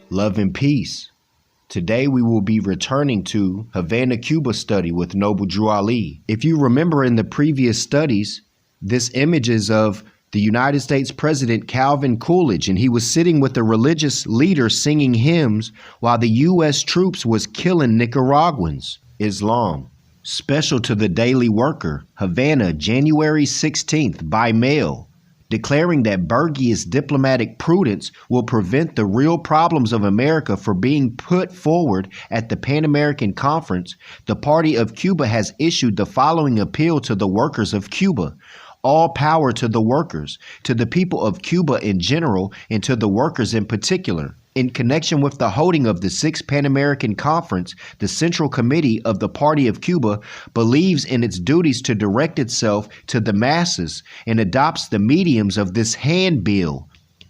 Love and peace. Today we will be returning to Havana, Cuba study with Noble Drew Ali. If you remember in the previous studies, this image is of the United States President Calvin Coolidge, and he was sitting with a religious leader singing hymns while the U.S. troops was killing Nicaraguans. Islam. Special to the Daily Worker, Havana, January 16th, by mail, declaring that Bergia's diplomatic prudence will prevent the real problems of America from being put forward at the Pan American Conference. The Party of Cuba has issued the following appeal to the workers of Cuba. All power to the workers, to the people of Cuba in general, and to the workers in particular. In connection with the holding of the 6th Pan American Conference, the Central Committee of the Party of Cuba believes in its duties to direct itself to the masses and adopts the mediums of this handbill.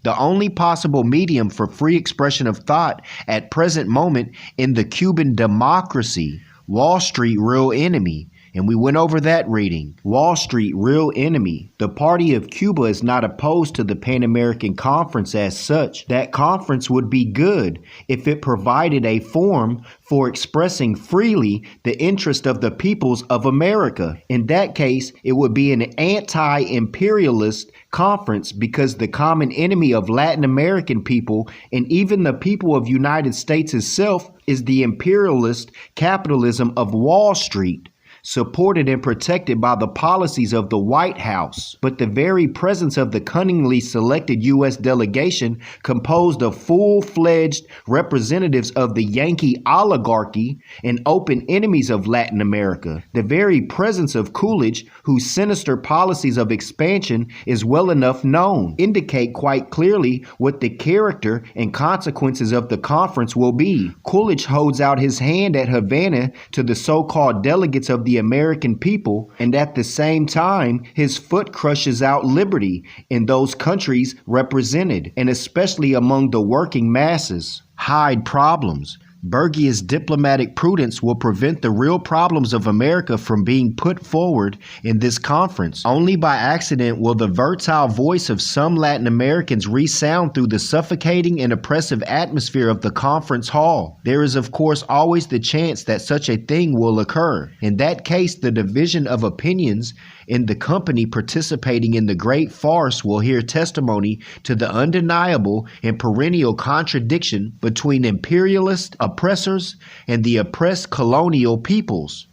The only possible medium for free expression of thought at present moment in the Cuban democracy. Wall Street, real enemy. And we went over that reading. Wall Street, real enemy. The Party of Cuba is not opposed to the Pan American Conference as such. That conference would be good if it provided a forum for expressing freely the interest of the peoples of America. In that case, it would be an anti-imperialist conference because the common enemy of Latin American people and even the people of United States itself is the imperialist capitalism of Wall Street, supported and protected by the policies of the White House. But the very presence of the cunningly selected U.S. delegation composed of full-fledged representatives of the Yankee oligarchy and open enemies of Latin America, the very presence of Coolidge, whose sinister policies of expansion is well enough known, indicate quite clearly what the character and consequences of the conference will be. Coolidge holds out his hand at Havana to the so-called delegates of the American people, and at the same time his foot crushes out liberty in those countries represented, and especially among the working masses. Hide problems. Bergia's diplomatic prudence will prevent the real problems of America from being put forward in this conference. Only by accident will the fertile voice of some Latin Americans resound through the suffocating and oppressive atmosphere of the conference hall. There is, of course, always the chance that such a thing will occur. In that case, the division of opinions in the company participating in the great farce will hear testimony to the undeniable and perennial contradiction between imperialist oppressors and the oppressed colonial peoples.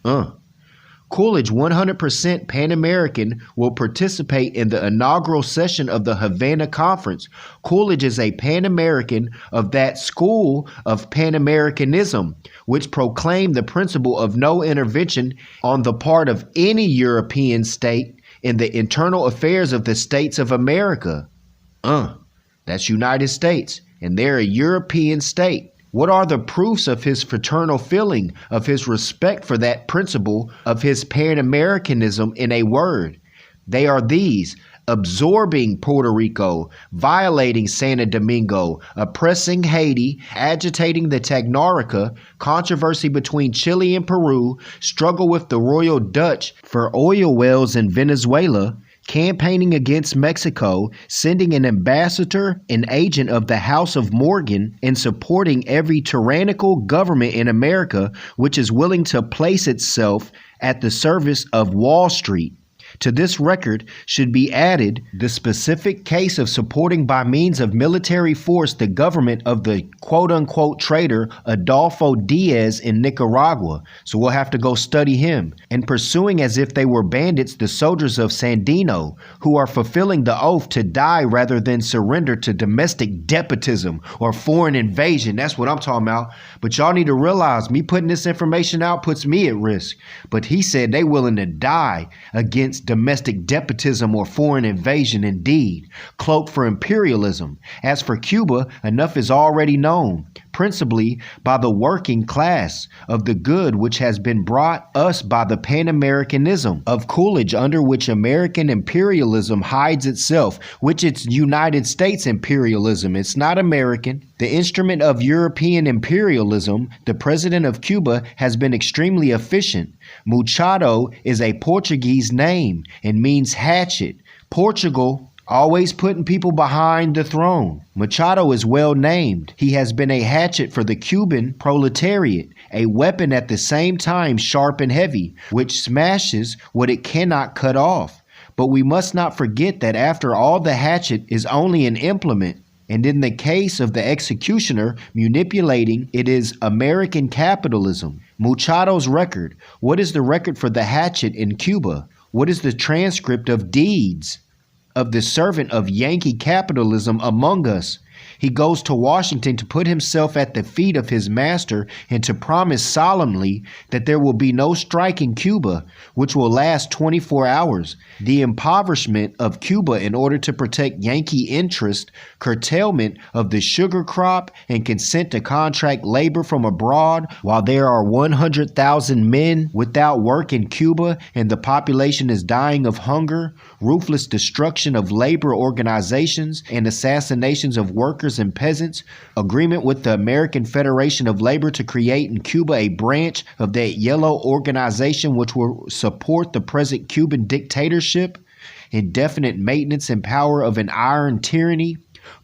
Coolidge, 100% Pan-American, will participate in the inaugural session of the Havana Conference. Coolidge is a Pan-American of that school of Pan-Americanism, which proclaimed the principle of no intervention on the part of any European state in the internal affairs of the states of America. That's United States, and they're a European state. What are the proofs of his fraternal feeling, of his respect for that principle, of his Pan-Americanism in a word? They are these: absorbing Puerto Rico, violating Santo Domingo, oppressing Haiti, agitating the Tanganyika, controversy between Chile and Peru, struggle with the Royal Dutch for oil wells in Venezuela, campaigning against Mexico, sending an ambassador, an agent of the House of Morgan, and supporting every tyrannical government in America which is willing to place itself at the service of Wall Street. To this record should be added the specific case of supporting by means of military force the government of the quote-unquote traitor Adolfo Diaz in Nicaragua. So we'll have to go study him. And pursuing as if they were bandits the soldiers of Sandino, who are fulfilling the oath to die rather than surrender to domestic despotism or foreign invasion. That's what I'm talking about. But y'all need to realize me putting this information out puts me at risk. But he said they willing to die against domestic despotism or foreign invasion, indeed, cloaked for imperialism. As for Cuba, enough is already known, principally by the working class, of the good which has been brought us by the Pan-Americanism of Coolidge, under which American imperialism hides itself, which it's United States imperialism. It's not American. The instrument of European imperialism, the president of Cuba, has been extremely efficient. Machado is a Portuguese name and means hatchet. Portugal always putting people behind the throne. Machado is well named. He has been a hatchet for the Cuban proletariat, a weapon at the same time sharp and heavy, which smashes what it cannot cut off. But we must not forget that after all, the hatchet is only an implement. And in the case of the executioner manipulating, it is American capitalism. Machado's record. What is the record for the hatchet in Cuba? What is the transcript of deeds of the servant of Yankee capitalism among us? He goes to Washington to put himself at the feet of his master and to promise solemnly that there will be no strike in Cuba, which will last 24 hours. The impoverishment of Cuba in order to protect Yankee interest, curtailment of the sugar crop, and consent to contract labor from abroad while there are 100,000 men without work in Cuba and the population is dying of hunger, ruthless destruction of labor organizations, and assassinations of workers and peasants, agreement with the American Federation of Labor to create in Cuba a branch of that yellow organization which will support the present Cuban dictatorship, indefinite maintenance and power of an iron tyranny,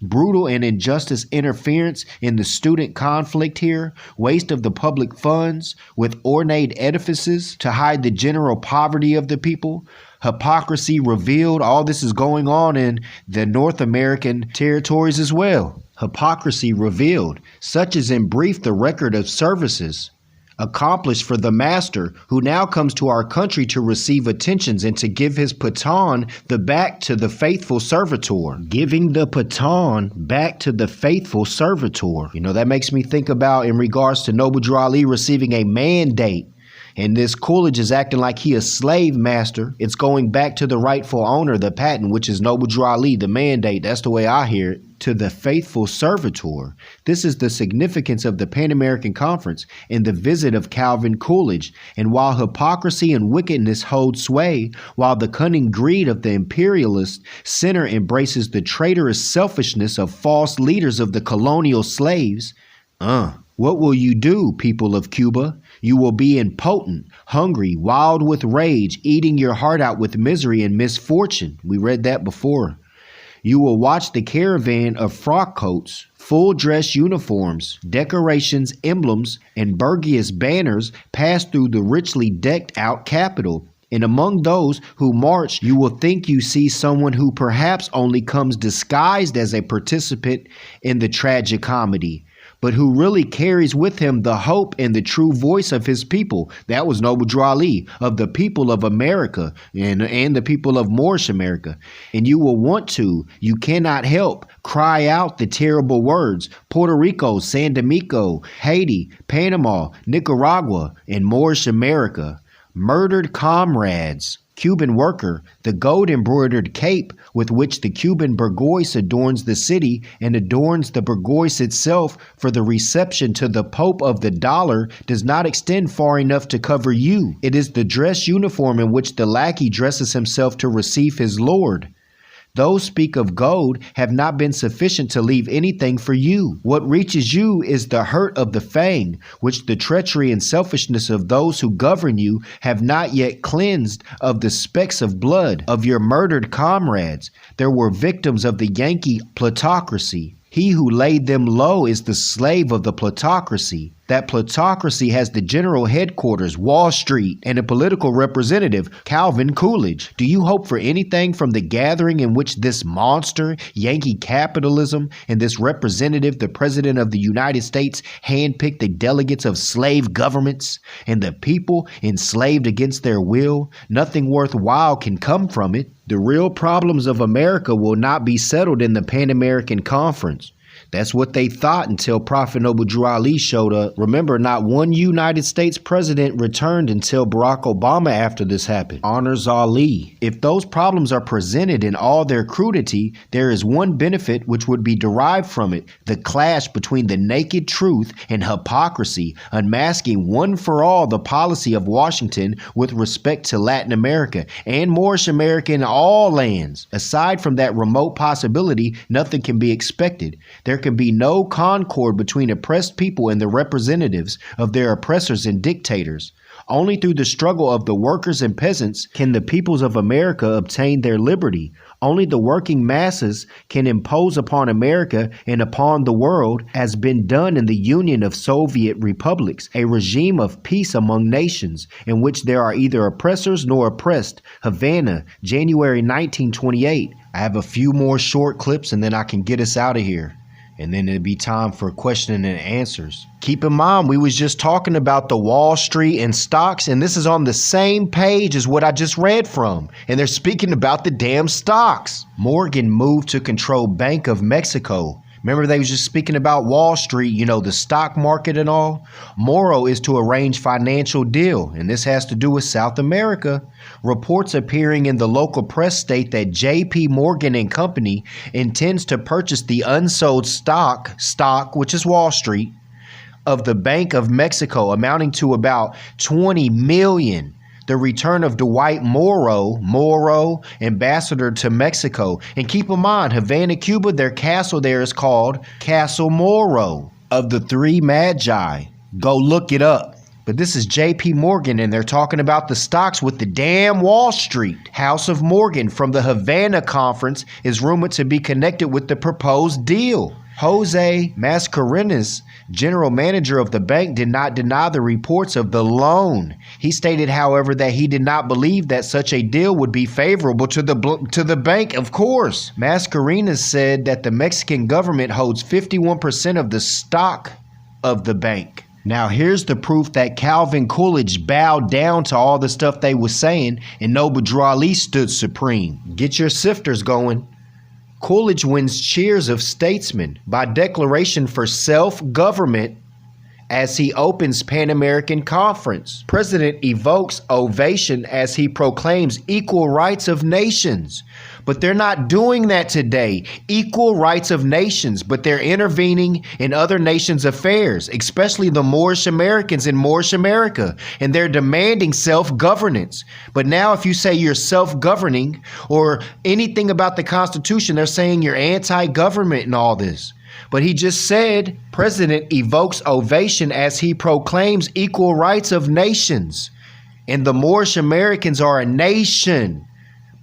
brutal and injustice interference in the student conflict here, waste of the public funds with ornate edifices to hide the general poverty of the people, hypocrisy revealed. All this is going on in the North American territories as well. Hypocrisy revealed. Such is in brief the record of services accomplished for the master, who now comes to our country to receive attentions and to give his baton the back to the faithful servitor. Giving the baton back to the faithful servitor. You know, that makes me think about in regards to Noble Drew Ali receiving a mandate. And this Coolidge is acting like he a slave master. It's going back to the rightful owner, the patent, which is Noble Drew Ali, the mandate. That's the way I hear it. To the faithful servitor. This is the significance of the Pan American Conference and the visit of Calvin Coolidge. And while hypocrisy and wickedness hold sway, while the cunning greed of the imperialist center embraces the traitorous selfishness of false leaders of the colonial slaves, what will you do, people of Cuba? You will be impotent, hungry, wild with rage, eating your heart out with misery and misfortune. We read that before. You will watch the caravan of frock coats, full dress uniforms, decorations, emblems, and Burgess banners pass through the richly decked out Capitol. And among those who march, you will think you see someone who perhaps only comes disguised as a participant in the tragicomedy, but who really carries with him the hope and the true voice of his people. That was Noble Drew Ali, of the people of America and the people of Moorish America. And you will want to, you cannot help, cry out the terrible words: Puerto Rico, San Domingo, Haiti, Panama, Nicaragua, and Moorish America. Murdered comrades. Cuban worker, the gold-embroidered cape with which the Cuban burgoyse adorns the city and adorns the burgoyse itself for the reception to the Pope of the dollar, does not extend far enough to cover you. It is the dress uniform in which the lackey dresses himself to receive his lord. Those speak of gold have not been sufficient to leave anything for you. What reaches you is the hurt of the fang, which the treachery and selfishness of those who govern you have not yet cleansed of the specks of blood of your murdered comrades. There were victims of the Yankee plutocracy. He who laid them low is the slave of the plutocracy. That plutocracy has the general headquarters, Wall Street, and a political representative, Calvin Coolidge. Do you hope for anything from the gathering in which this monster, Yankee capitalism, and this representative, the President of the United States, handpicked the delegates of slave governments and the people enslaved against their will? Nothing worthwhile can come from it. The real problems of America will not be settled in the Pan American Conference. That's what they thought until Prophet Noble Drew Ali showed up. Remember, not one United States president returned until Barack Obama after this happened. Honors Ali. If those problems are presented in all their crudity, there is one benefit which would be derived from it: the clash between the naked truth and hypocrisy, unmasking one for all the policy of Washington with respect to Latin America and Moorish America in all lands. Aside from that remote possibility, nothing can be expected. There can be no concord between oppressed people and the representatives of their oppressors and dictators. Only through the struggle of the workers and peasants can the peoples of America obtain their liberty. Only the working masses can impose upon America and upon the world, as been done in the Union of Soviet Republics, a regime of peace among nations, in which there are either oppressors nor oppressed. Havana, January 1928. I have a few more short clips and then I can get us out of here. And then it'll be time for questions and answers. Keep in mind, we was just talking about the Wall Street and stocks, and this is on the same page as what I just read from. And they're speaking about the damn stocks. Morgan moved to control Bank of Mexico. Remember they was just speaking about Wall Street, you know, the stock market and all? Morrow is to arrange financial deal, and this has to do with South America. Reports appearing in the local press state that J.P. Morgan and Company intends to purchase the unsold stock, which is Wall Street, of the Bank of Mexico, amounting to about $20 million. The return of Dwight Morrow, ambassador to Mexico. And keep in mind, Havana, Cuba, their castle there is called Castle Morrow of the Three Magi. Go look it up. But this is J.P. Morgan, and they're talking about the stocks with the damn Wall Street. House of Morgan from the Havana conference is rumored to be connected with the proposed deal. Jose Mascarenas, general manager of the bank, did not deny the reports of the loan. He stated, however, that he did not believe that such a deal would be favorable to the bank, of course. Mascarenas said that the Mexican government holds 51% of the stock of the bank. Now, here's the proof that Calvin Coolidge bowed down to all the stuff they were saying, and Noble Drew Ali stood supreme. Get your sifters going. Coolidge wins cheers of statesmen by declaration for self-government as he opens Pan American Conference. President evokes ovation as he proclaims equal rights of nations. But they're not doing that today. Equal rights of nations, but they're intervening in other nations' affairs, especially the Moorish Americans in Moorish America, and they're demanding self-governance. But now if you say you're self-governing or anything about the Constitution, they're saying you're anti-government and all this. But he just said, President evokes ovation as he proclaims equal rights of nations. And the Moorish Americans are a nation,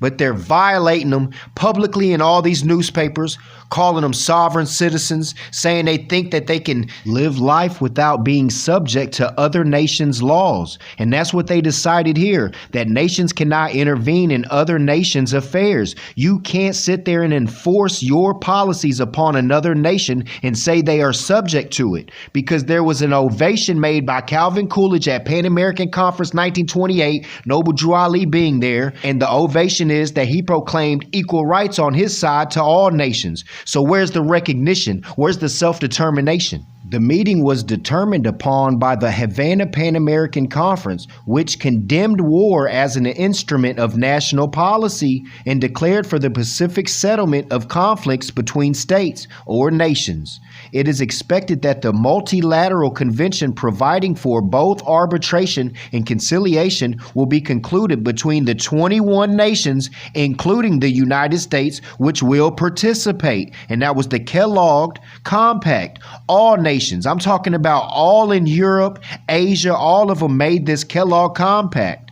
but they're violating them publicly in all these newspapers, calling them sovereign citizens, saying they think that they can live life without being subject to other nations' laws. And that's what they decided here, that nations cannot intervene in other nations' affairs. You can't sit there and enforce your policies upon another nation and say they are subject to it, because there was an ovation made by Calvin Coolidge at Pan American Conference 1928, Noble Drew Ali being there, and the ovation is that he proclaimed equal rights on his side to all nations. So where's the recognition? Where's the self-determination? The meeting was determined upon by the Havana Pan American Conference, which condemned war as an instrument of national policy and declared for the pacific settlement of conflicts between states or nations. It is expected that the multilateral convention providing for both arbitration and conciliation will be concluded between the 21 nations, including the United States, which will participate. And that was the Kellogg Compact. All nations, I'm talking about all in Europe, Asia, all of them made this Kellogg Compact.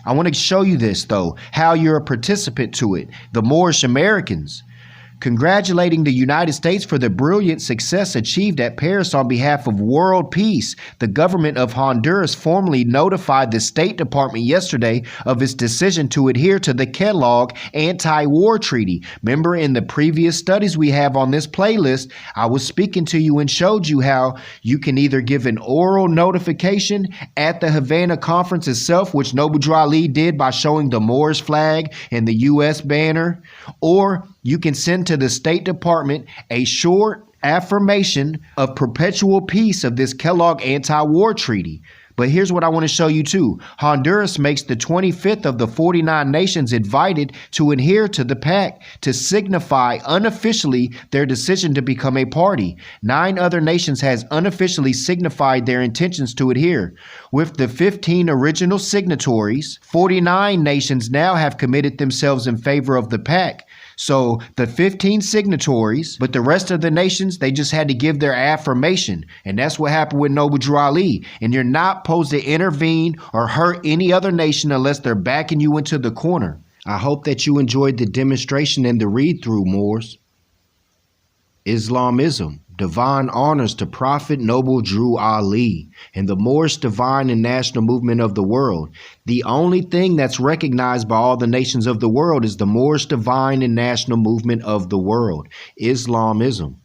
I want to show you this, though, how you're a participant to it. The Moorish Americans. Congratulating the United States for the brilliant success achieved at Paris on behalf of world peace, the government of Honduras formally notified the State Department yesterday of its decision to adhere to the Kellogg anti-war treaty. Remember, in the previous studies we have on this playlist, I was speaking to you and showed you how you can either give an oral notification at the Havana conference itself, which Noble Drew Ali did by showing the Moorish flag and the U.S. banner, or you can send to the State Department a short affirmation of perpetual peace of this Kellogg anti-war treaty. But here's what I want to show you too. Honduras makes the 25th of the 49 nations invited to adhere to the pact to signify unofficially their decision to become a party. 9 other nations has unofficially signified their intentions to adhere. With the 15 original signatories, 49 nations now have committed themselves in favor of the pact. So the 15 signatories, but the rest of the nations, they just had to give their affirmation. And that's what happened with Noble Drew Ali. And you're not supposed to intervene or hurt any other nation unless they're backing you into the corner. I hope that you enjoyed the demonstration and the read-through, Moors. Islamism, divine honors to Prophet Noble Drew Ali and the Moorish divine and national movement of the world. The only thing that's recognized by all the nations of the world is the Moorish divine and national movement of the world, Islamism.